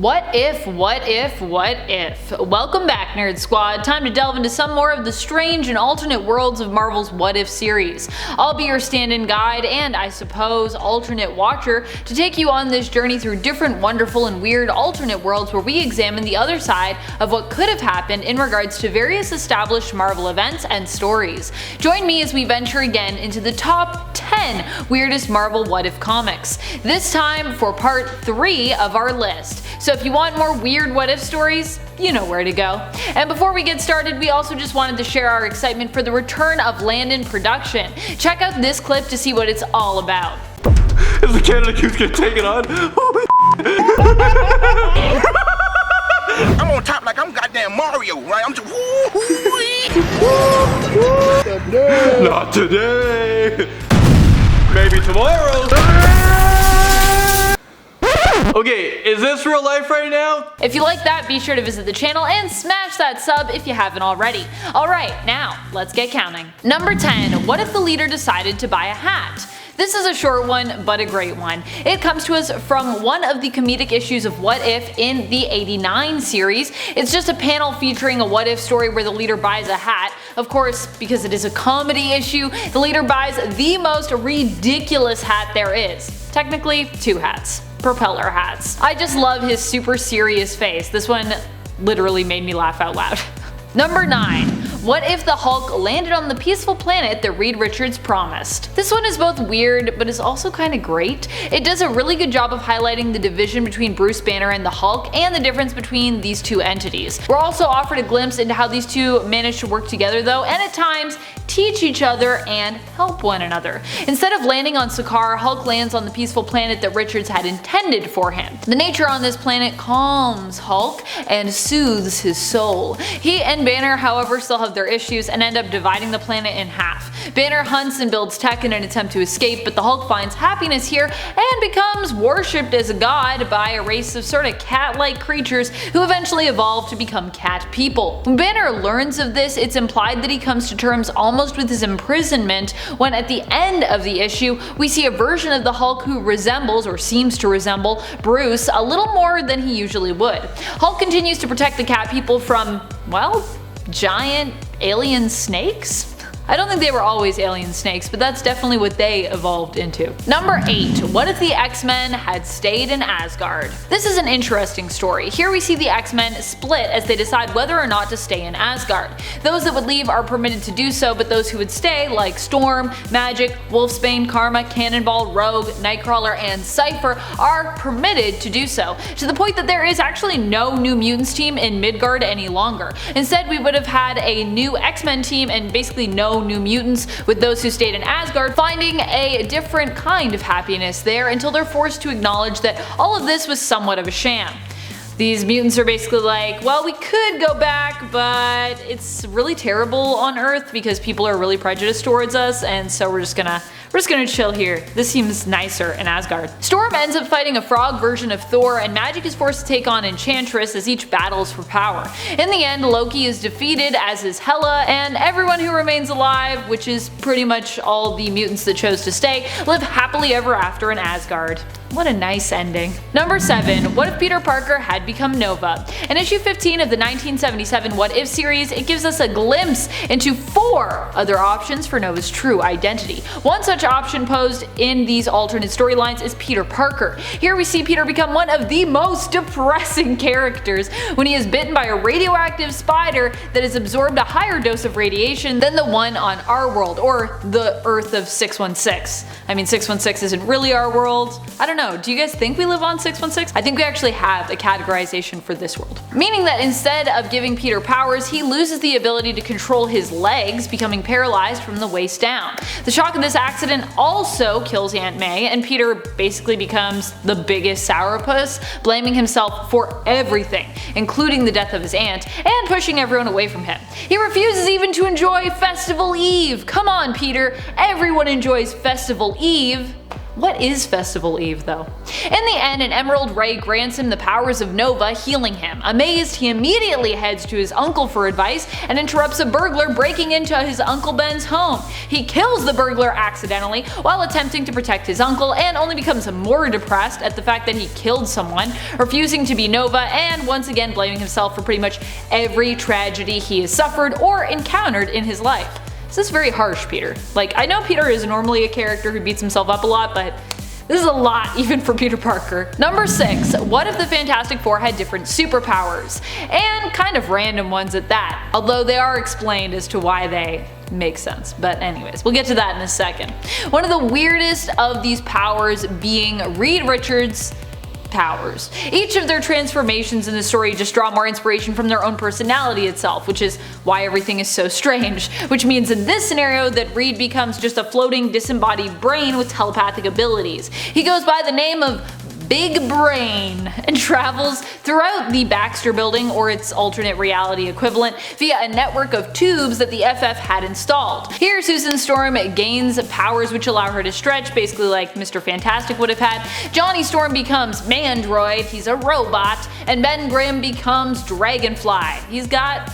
What if, what if, what if? Welcome back, Nerd Squad. Time to delve into some more of the strange and alternate worlds of Marvel's What If series. I'll be your stand-in guide and, I suppose, alternate watcher to take you on this journey through different wonderful and weird alternate worlds where we examine the other side of what could have happened in regards to various established Marvel events and stories. Join me as we venture again into the top 10 weirdest Marvel What If comics. This time for part 3 of our list. So if you want more weird what if stories, you know where to go. And before we get started, we also just wanted to share our excitement for the return of Landon Production. Check out this clip to see what it's all about. Is the Canada Goose gonna take it on? Holy I'm on top like I'm goddamn Mario, right? I'm just Not today! Maybe tomorrow! Okay, is this real life right now? If you like that, be sure to visit the channel and smash that sub if you haven't already. Alright, now, let's get counting. Number 10. What if the leader decided to buy a hat? This is a short one, but a great one. It comes to us from one of the comedic issues of What If in the '89 series. It's just a panel featuring a what if story where the leader buys a hat. Of course, because it is a comedy issue, the leader buys the most ridiculous hat there is. Technically, 2 hats. Propeller hats. I just love his super serious face. This one literally made me laugh out loud. Number 9. What if the Hulk landed on the peaceful planet that Reed Richards promised? This one is both weird, but is also kinda great. It does a really good job of highlighting the division between Bruce Banner and the Hulk and the difference between these two entities. We're also offered a glimpse into how these two manage to work together though, and at times teach each other and help one another. Instead of landing on Sakaar, Hulk lands on the peaceful planet that Richards had intended for him. The nature on this planet calms Hulk and soothes his soul. He and Banner, however, still have their issues and end up dividing the planet in half. Banner hunts and builds tech in an attempt to escape, but the Hulk finds happiness here and becomes worshipped as a god by a race of sorta cat-like creatures who eventually evolve to become cat people. When Banner learns of this, it's implied that he comes to terms almost with his imprisonment when at the end of the issue we see a version of the Hulk who resembles, or seems to resemble, Bruce a little more than he usually would. Hulk continues to protect the cat people from, well, giant alien snakes? I don't think they were always alien snakes, but that's definitely what they evolved into. Number 8. What if the X-Men had stayed in Asgard? This is an interesting story. Here we see the X-Men split as they decide whether or not to stay in Asgard. Those that would leave are permitted to do so, but those who would stay, like Storm, Magik, Wolfsbane, Karma, Cannonball, Rogue, Nightcrawler, and Cypher, are permitted to do so, to the point that there is actually no New Mutants team in Midgard any longer. Instead, we would have had a new X-Men team and basically no New Mutants, with those who stayed in Asgard finding a different kind of happiness there until they're forced to acknowledge that all of this was somewhat of a sham. These mutants are basically like, well, we could go back, but it's really terrible on Earth because people are really prejudiced towards us, and so we're just gonna chill here. This seems nicer in Asgard. Storm ends up fighting a frog version of Thor, and Magik is forced to take on Enchantress as each battles for power. In the end, Loki is defeated, as is Hela, and everyone who remains alive, which is pretty much all the mutants that chose to stay, live happily ever after in Asgard. What a nice ending. Number 7. What if Peter Parker had become Nova? In issue 15 of the 1977 What If series, it gives us a glimpse into 4 other options for Nova's true identity. One such option posed in these alternate storylines is Peter Parker. Here we see Peter become one of the most depressing characters when he is bitten by a radioactive spider that has absorbed a higher dose of radiation than the one on our world, or the Earth of 616. I mean, 616 isn't really our world. I don't know. Do you guys think we live on 616? I think we actually have a categorization for this world. Meaning that instead of giving Peter powers, he loses the ability to control his legs, becoming paralyzed from the waist down. The shock of this accident also kills Aunt May, and Peter basically becomes the biggest sourpuss, blaming himself for everything, including the death of his aunt, and pushing everyone away from him. He refuses even to enjoy Festival Eve. Come on, Peter, everyone enjoys Festival Eve. What is Festival Eve, though? In the end, an Emerald Ray grants him the powers of Nova, healing him. Amazed, he immediately heads to his uncle for advice and interrupts a burglar breaking into his Uncle Ben's home. He kills the burglar accidentally while attempting to protect his uncle, and only becomes more depressed at the fact that he killed someone, refusing to be Nova, and once again blaming himself for pretty much every tragedy he has suffered or encountered in his life. This is very harsh, Peter. Like, I know Peter is normally a character who beats himself up a lot, but this is a lot even for Peter Parker. Number 6. What if the Fantastic Four had different superpowers? And kind of random ones at that, although they are explained as to why they make sense. But anyways, we'll get to that in a second. One of the weirdest of these powers being Reed Richards' powers. Each of their transformations in the story just draw more inspiration from their own personality itself, which is why everything is so strange, which means in this scenario that Reed becomes just a floating disembodied brain with telepathic abilities. He goes by the name of Big Brain and travels throughout the Baxter Building, or its alternate reality equivalent, via a network of tubes that the FF had installed. Here, Susan Storm gains powers which allow her to stretch, basically like Mr. Fantastic would have had. Johnny Storm becomes Mandroid, he's a robot, and Ben Grimm becomes Dragonfly. He's got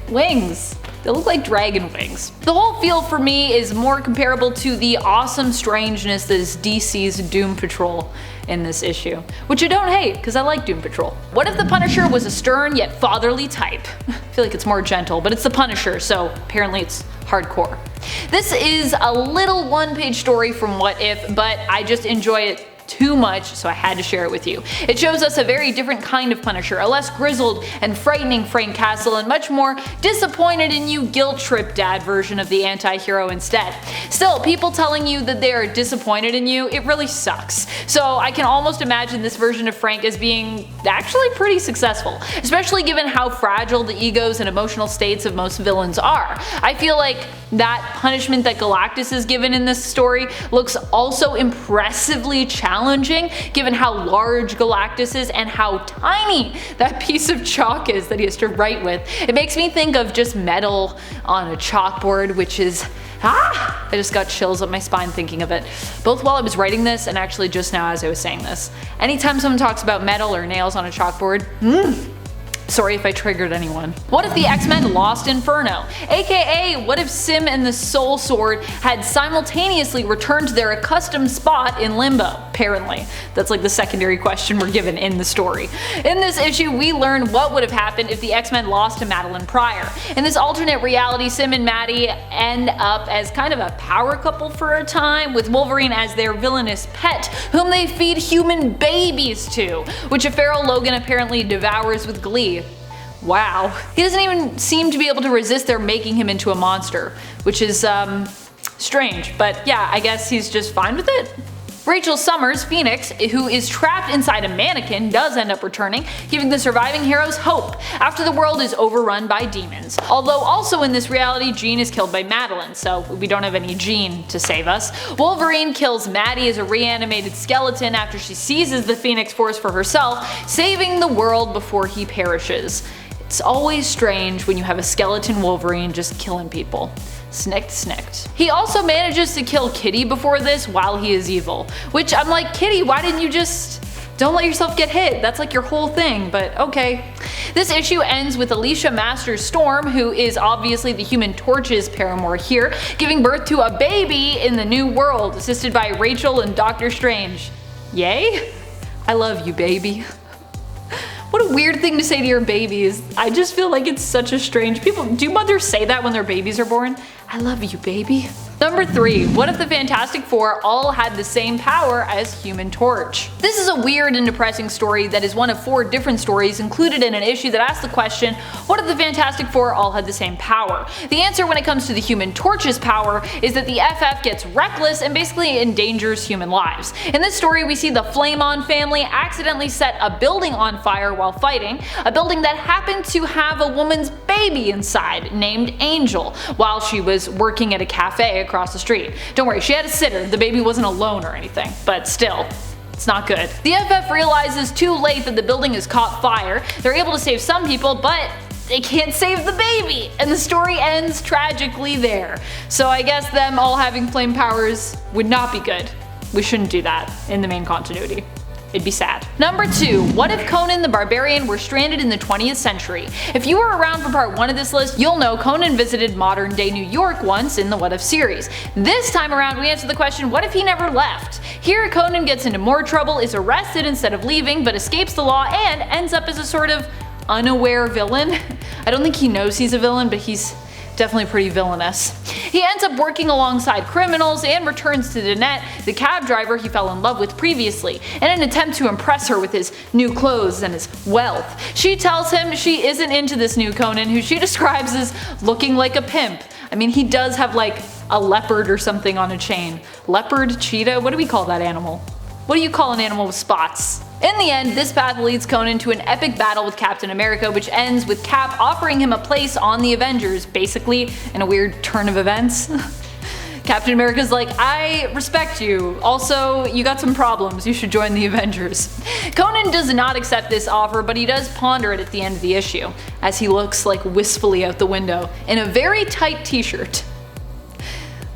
wings. They look like dragon wings. The whole feel for me is more comparable to the awesome strangeness that is DC's Doom Patrol in this issue, which I don't hate because I like Doom Patrol. What if the Punisher was a stern yet fatherly type? I feel like it's more gentle, but it's the Punisher, so apparently it's hardcore. This is a little one-page story from What If, but I just enjoy it too much, so I had to share it with you. It shows us a very different kind of Punisher, a less grizzled and frightening Frank Castle, and much more disappointed in you guilt-trip dad version of the anti-hero instead. Still, people telling you that they are disappointed in you, it really sucks. So I can almost imagine this version of Frank as being actually pretty successful, especially given how fragile the egos and emotional states of most villains are. I feel like that punishment that Galactus is given in this story looks also impressively challenging given how large Galactus is and how tiny that piece of chalk is that he has to write with. It makes me think of just metal on a chalkboard, which is I just got chills up my spine thinking of it, both while I was writing this and actually just now as I was saying this. Anytime someone talks about metal or nails on a chalkboard, sorry if I triggered anyone. What if the X-Men lost Inferno? AKA, what if Sim and the Soul Sword had simultaneously returned to their accustomed spot in Limbo? Apparently. That's like the secondary question we're given in the story. In this issue, we learn what would have happened if the X-Men lost to Madeline Pryor. In this alternate reality, Sim and Maddie end up as kind of a power couple for a time, with Wolverine as their villainous pet, whom they feed human babies to, which a feral Logan apparently devours with glee. Wow. He doesn't even seem to be able to resist their making him into a monster, which is, strange, but yeah, I guess he's just fine with it. Rachel Summers, Phoenix, who is trapped inside a mannequin, does end up returning, giving the surviving heroes hope after the world is overrun by demons. Although also in this reality, Jean is killed by Madeline, so we don't have any Jean to save us. Wolverine kills Maddie as a reanimated skeleton after she seizes the Phoenix Force for herself, saving the world before he perishes. It's always strange when you have a skeleton Wolverine just killing people. Snicked, snicked. He also manages to kill Kitty before this while he is evil, which I'm like, Kitty, why didn't you just don't let yourself get hit? That's like your whole thing, but okay. This issue ends with Alicia Masters Storm, who is obviously the Human Torch's paramour here, giving birth to a baby in the new world, assisted by Rachel and Doctor Strange. Yay? I love you, baby. What a weird thing to say to your babies. I just feel like it's such a strange do mothers say that when their babies are born? I love you, baby. Number 3. What if the Fantastic Four all had the same power as Human Torch? This is a weird and depressing story that is one of 4 different stories included in an issue that asks the question, what if the Fantastic Four all had the same power? The answer when it comes to the Human Torch's power is that the FF gets reckless and basically endangers human lives. In this story, we see the Flame On family accidentally set a building on fire while fighting, a building that happened to have a woman's baby inside named Angel while she was working at a cafe across the street. Don't worry, she had a sitter, the baby wasn't alone or anything, but still. It's not good. The FF realizes too late that the building has caught fire. They're able to save some people, but they can't save the baby, and the story ends tragically there. So I guess them all having flame powers would not be good. We shouldn't do that in the main continuity. It'd be sad. Number 2. What if Conan the Barbarian were stranded in the 20th century? If you were around for part 1 of this list, you'll know Conan visited modern day New York once in the What If series. This time around we answer the question, what if he never left? Here Conan gets into more trouble, is arrested instead of leaving, but escapes the law and ends up as a sort of unaware villain. I don't think he knows he's a villain, but he's definitely pretty villainous. He ends up working alongside criminals and returns to Danette, the cab driver he fell in love with previously, in an attempt to impress her with his new clothes and his wealth. She tells him she isn't into this new Conan, who she describes as looking like a pimp. I mean, he does have like a leopard or something on a chain. Leopard? Cheetah? What do we call that animal? What do you call an animal with spots? In the end, this path leads Conan to an epic battle with Captain America, which ends with Cap offering him a place on the Avengers, basically in a weird turn of events. Captain America's like, I respect you, also you got some problems, you should join the Avengers. Conan does not accept this offer, but he does ponder it at the end of the issue, as he looks like wistfully out the window, in a very tight t-shirt.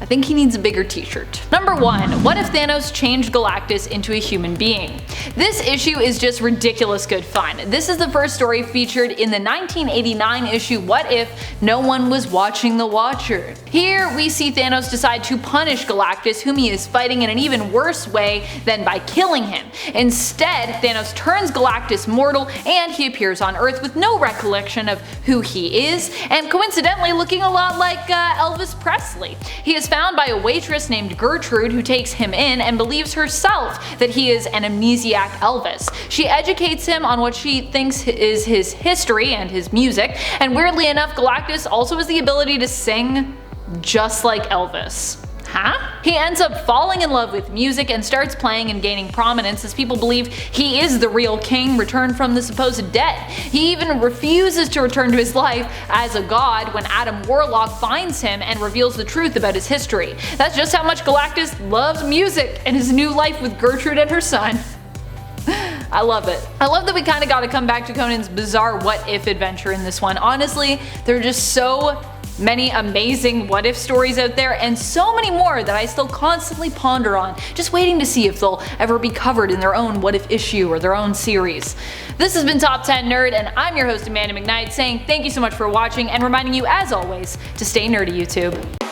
I think he needs a bigger t-shirt. Number 1. What if Thanos changed Galactus into a human being? This issue is just ridiculous good fun. This is the first story featured in the 1989 issue What If No One Was Watching the Watcher. Here we see Thanos decide to punish Galactus, whom he is fighting in an even worse way than by killing him. Instead, Thanos turns Galactus mortal and he appears on Earth with no recollection of who he is, and coincidentally looking a lot like Elvis Presley. He is found by a waitress named Gertrude who takes him in and believes herself that he is an amnesiac Elvis. She educates him on what she thinks is his history and his music, and weirdly enough Galactus also has the ability to sing just like Elvis. Huh? He ends up falling in love with music and starts playing and gaining prominence as people believe he is the real king returned from the supposed dead. He even refuses to return to his life as a god when Adam Warlock finds him and reveals the truth about his history. That's just how much Galactus loves music and his new life with Gertrude and her son. I love it. I love that we kinda gotta come back to Conan's bizarre what if adventure in this one. Honestly, there are just so many amazing what if stories out there, and so many more that I still constantly ponder on, just waiting to see if they'll ever be covered in their own what if issue or their own series. This has been Top 10 Nerd, and I'm your host Amanda McKnight saying thank you so much for watching and reminding you as always to stay nerdy, YouTube.